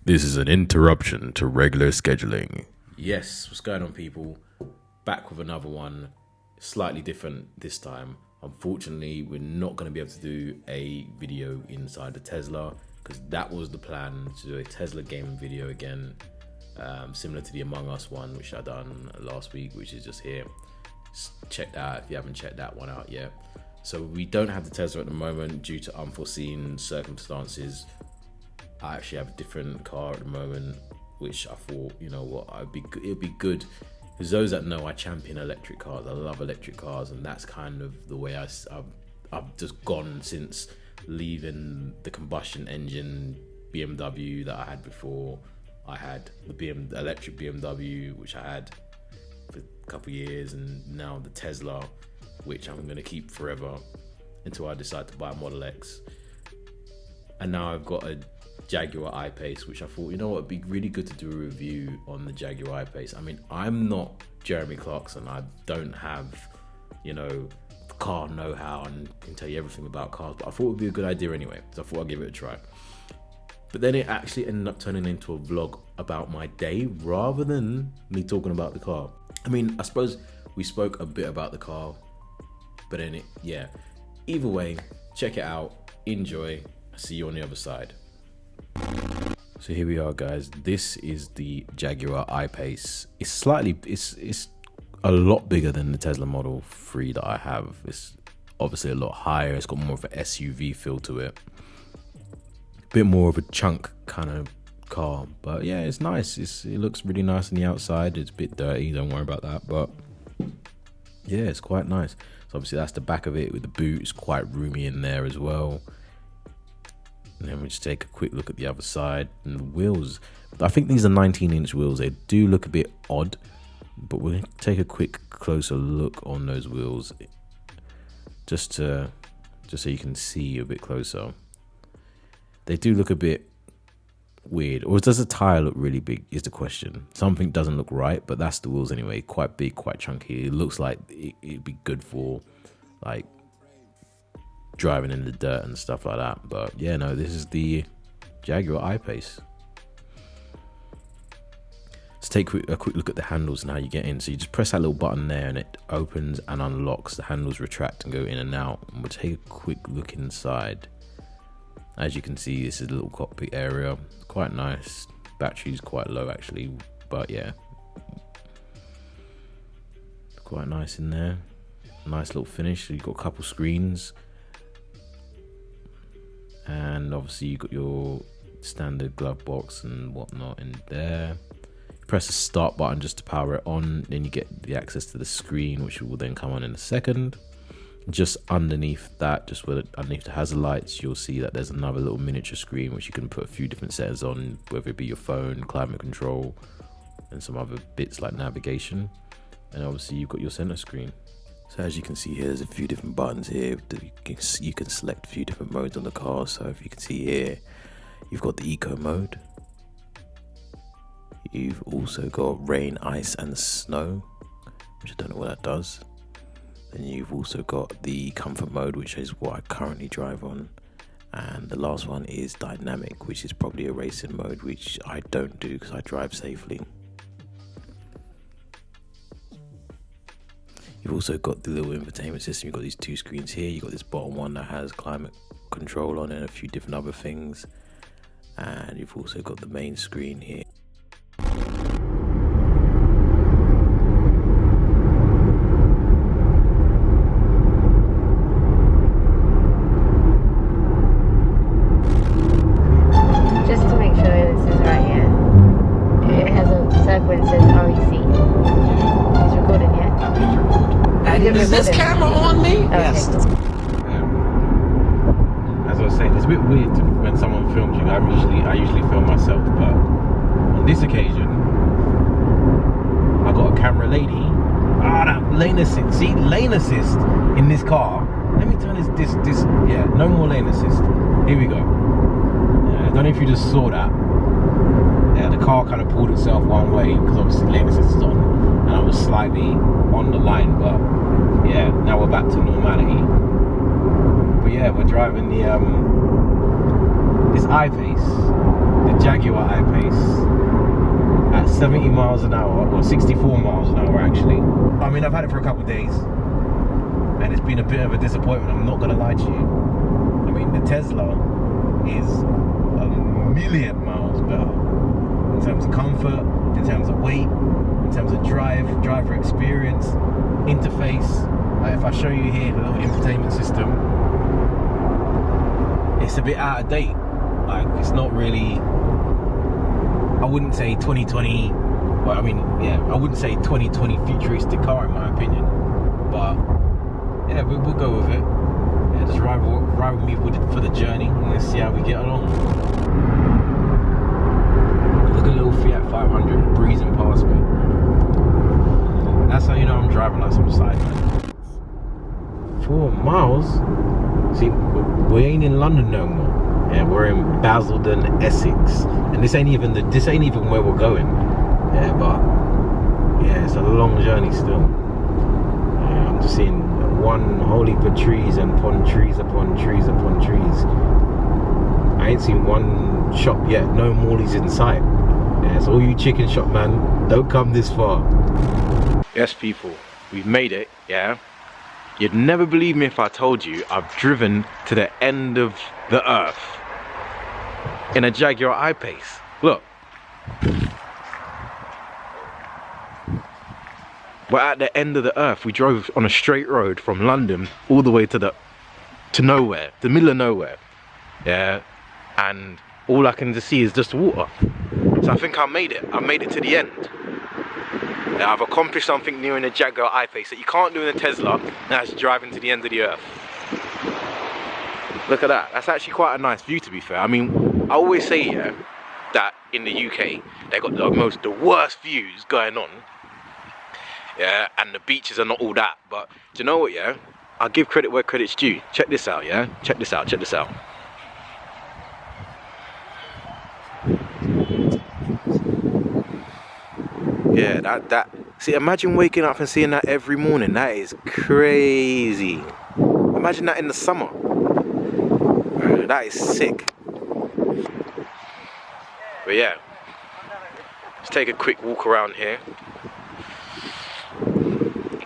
This is an interruption to regular scheduling. Yes, what's going on, people? Back with another one, slightly different this time. Unfortunately, we're not going to be able to do a video inside the Tesla because that was the plan, to do a Tesla gaming video again, similar to the Among Us one, which I done last week, which is just here. Check that out if you haven't checked that one out yet. So we don't have the Tesla at the moment due to unforeseen circumstances. I actually have a different car at the moment, which I thought, you know what, it'd be good. Because those that know, I champion electric cars. I love electric cars, and that's kind of the way I've just gone since leaving the combustion engine BMW that I had before. I had the electric BMW, which I had for a couple of years, and now the Tesla, which I'm going to keep forever until I decide to buy a Model X. And now I've got a Jaguar I-Pace, which I thought, you know what, it'd be really good to do a review on the Jaguar I-Pace. I mean, I'm not Jeremy Clarkson. I don't have, car know-how and can tell you everything about cars, but I thought it would be a good idea anyway, so I thought I'd give it a try. But then it actually ended up turning into a vlog about my day rather than me talking about the car. I mean, I suppose we spoke a bit about the car, but then either way, check it out, enjoy, see you on the other side. So here we are, guys. This is the Jaguar I-Pace. It's a lot bigger than the Tesla Model 3 that I have. It's obviously a lot higher. It's got more of an SUV feel to it. A bit more of a chunk kind of car, but yeah, it's nice. It looks really nice on the outside. It's a bit dirty, don't worry about that, but yeah, it's quite nice. So obviously that's the back of it with the boot. It's quite roomy in there as well. And then we just take a quick look at the other side and the wheels. I think these are 19-inch wheels. They do look a bit odd, but we'll take a quick closer look on those wheels just so you can see a bit closer. They do look a bit weird. Or does the tire look really big is the question. Something doesn't look right, but that's the wheels anyway. Quite big, quite chunky. It looks like it'd be good for like driving in the dirt and stuff like that. But yeah, no, this is the Jaguar I-Pace. Let's take a quick look at the handles and how you get in. So you just press that little button there and it opens and unlocks. The handles retract and go in and out. And we'll take a quick look inside. As you can see, this is a little cockpit area. Quite nice. Battery's quite low actually, but yeah, quite nice in there. Nice little finish. So you've got a couple screens. And obviously you've got your standard glove box and whatnot in there. Press the start button just to power it on. Then you get the access to the screen, which will then come on in a second. Just underneath that, underneath the hazard lights, you'll see that there's another little miniature screen which you can put a few different settings on, whether it be your phone, climate control, and some other bits like navigation. And obviously you've got your center screen. So as you can see here, there's a few different buttons here. You can select a few different modes on the car. So if you can see here, you've got the eco mode. You've also got rain, ice and snow, which I don't know what that does. Then you've also got the comfort mode, which is what I currently drive on. And the last one is dynamic, which is probably a racing mode, which I don't do because I drive safely. You've also got the little infotainment system. You've got these two screens here. You've got this bottom one that has climate control on it and a few different other things. And you've also got the main screen here. Just to make sure this is right here. It has a tag where it says REC. It's recording, yeah? Is this camera on me? Okay. Yes. As I was saying, it's a bit weird when someone films you. I usually film myself, but on this occasion, I got a camera lady. That lane assist. See, lane assist in this car. Let me turn this. Yeah, no more lane assist. Here we go. Yeah, I don't know if you just saw that. Yeah, the car kind of pulled itself one way because obviously lane assist is on, and I was slightly on the line, but yeah, now we're back to normality. But yeah, we're driving the this I-Pace, the Jaguar I-Pace. 70 miles an hour, or 64 miles an hour actually. I mean, I've had it for a couple of days, and it's been a bit of a disappointment, I'm not gonna lie to you. I mean, the Tesla is a million miles better in terms of comfort, in terms of weight, in terms of driver experience, interface. Like if I show you here the little infotainment system, it's a bit out of date. Like, it's not really, I wouldn't say 2020, well, I mean, yeah, I wouldn't say 2020 futuristic car in my opinion, but yeah, we'll go with it. Yeah, just ride with me for the journey, and let's see how we get along. Look at little Fiat 500 breezing past me. That's how you know I'm driving like some sideman. 4 miles? See, we ain't in London no more. Yeah, we're in Basildon, Essex, and this ain't even where we're going. Yeah, but yeah, it's a long journey still. Yeah, I'm just seeing one whole heap of trees and upon trees upon trees upon trees. I ain't seen one shop yet. No Morley's in sight. Yeah, so all you chicken shop man, don't come this far. Yes, people, we've made it. Yeah. You'd never believe me if I told you I've driven to the end of the earth in a Jaguar I-Pace. Look. We're at the end of the earth. We drove on a straight road from London all the way to nowhere, the middle of nowhere. Yeah, and all I can just see is just water. So I think I made it. I made it to the end. Yeah, I've accomplished something new in a Jaguar I-Pace that you can't do in a Tesla, and that's driving to the end of the earth. Look at that. That's actually quite a nice view, to be fair. I mean, I always say, yeah, that in the UK, they got the worst views going on. Yeah, and the beaches are not all that. But do you know what, yeah? I'll give credit where credit's due. Check this out, yeah? Check this out, check this out. Yeah, that see, imagine waking up and seeing that every morning. That is crazy. Imagine that in the summer. That is sick. But yeah, let's take a quick walk around here.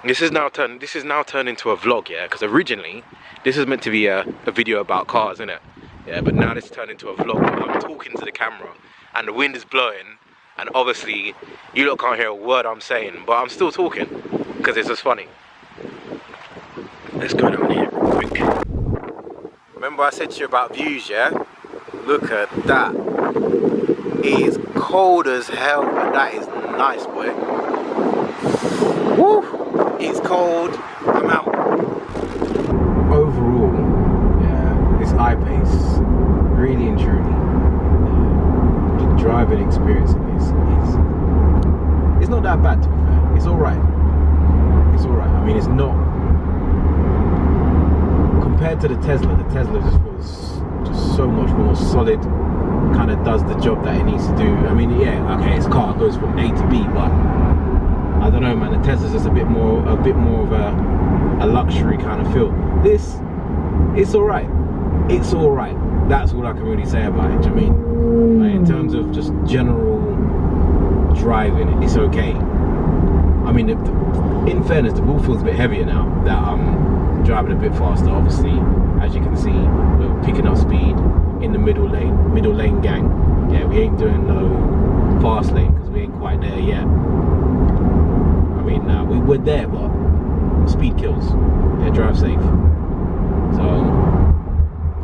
This is now turned into a vlog, yeah, because originally this is meant to be a video about cars, isn't it? Yeah, but now this turned into a vlog. I'm talking to the camera and the wind is blowing, and obviously you lot can't hear a word I'm saying, but I'm still talking because it's just funny. Let's go down here real quick. Remember I said to you about views, yeah? Look at that. It is cold as hell, but that is nice, boy. Woo! It's cold. I'm out. Overall, yeah, this I-Pace, really and truly, the driving experience in this it's not that bad, to be fair. It's alright. It's alright. I mean, it's not, compared to the Tesla just feels just so much more solid, kind of does the job that it needs to do. I mean, yeah, okay, its car goes from A to B, but I don't know, man, the Tesla's just a bit more of a luxury kind of feel. This, it's alright. It's alright. That's all I can really say about it. Do you know what I mean? Like, in terms of just general driving, it's okay. I mean, in fairness, the ball feels a bit heavier now that I'm driving a bit faster. Obviously, as you can see, we're picking up speed in the middle lane gang. Yeah, we ain't doing no fast lane because we ain't quite there yet. I mean, we're there, but speed kills. Yeah, drive safe. So,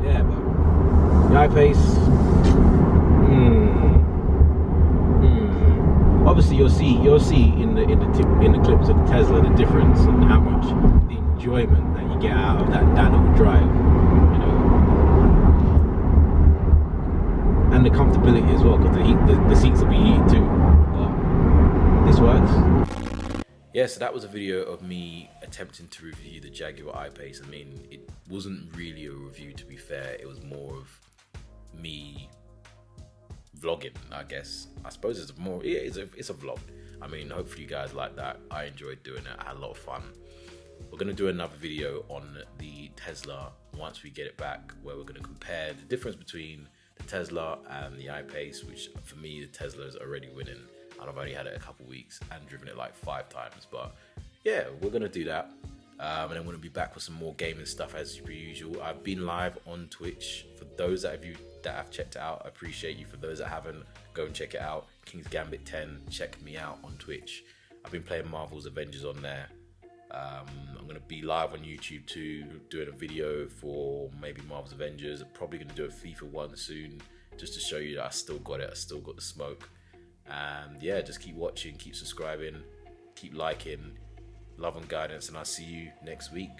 yeah, but the I-Pace, obviously you'll see in the clips of the Tesla the difference and how much the enjoyment that you get out of that little drive, you know, and the comfortability as well, because the seats will be heated too. But this works. Yeah, so that was a video of me attempting to review the Jaguar I-Pace. I mean, it wasn't really a review, to be fair. It was more of me vlogging, I guess. I suppose it's a vlog. I mean, hopefully you guys like that. I enjoyed doing it. I had a lot of fun. We're going to do another video on the Tesla once we get it back, where we're going to compare the difference between the Tesla and the I-Pace, which for me, the Tesla is already winning. and I've only had it a couple weeks and driven it like 5 times. But yeah, we're gonna do that, and then we're gonna be back with some more gaming stuff as per usual. I've been live on Twitch. For those that have checked it out, I appreciate you. For those that haven't, go and check it out. KingsGambit 10, check me out on Twitch. I've been playing Marvel's Avengers on there. I'm going to be live on YouTube too, doing a video for maybe Marvel's Avengers. I'm probably going to do a FIFA 1 soon, just to show you that I still got it, I still got the smoke. And yeah, just keep watching, keep subscribing, keep liking. Love and guidance, and I'll see you next week.